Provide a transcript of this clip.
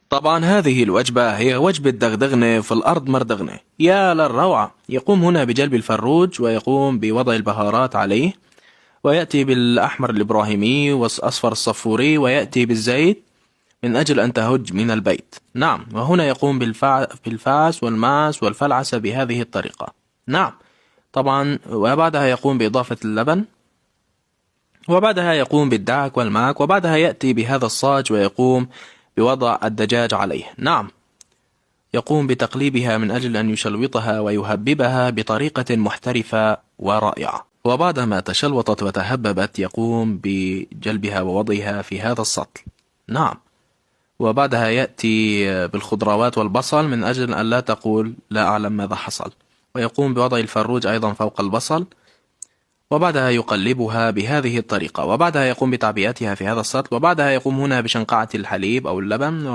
طبعا هذه الوجبة هي وجبة دغدغنة في الأرض مردغنة، يا للروعة. يقوم هنا بجلب الفروج ويقوم بوضع البهارات عليه، ويأتي بالأحمر الإبراهيمي والأصفر الصفوري، ويأتي بالزيت من أجل أن تهج من البيت. نعم، وهنا يقوم بالفاس والماس والفلعسة بهذه الطريقة. نعم طبعا، وبعدها يقوم بإضافة اللبن، وبعدها يقوم بالدعك والماك، وبعدها يأتي بهذا الصاج ويقوم بوضع الدجاج عليه. نعم، يقوم بتقليبها من أجل أن يشلوطها ويهببها بطريقة محترفة ورائعة. وبعدما تشلوطت وتهببت يقوم بجلبها ووضعها في هذا السطل. نعم، وبعدها يأتي بالخضروات والبصل من أجل أن لا تقول لا أعلم ماذا حصل، ويقوم بوضع الفروج أيضا فوق البصل، وبعدها يقلبها بهذه الطريقة، وبعدها يقوم بتعبئتها في هذا السطل، وبعدها يقوم هنا بشنقعة الحليب أو اللبن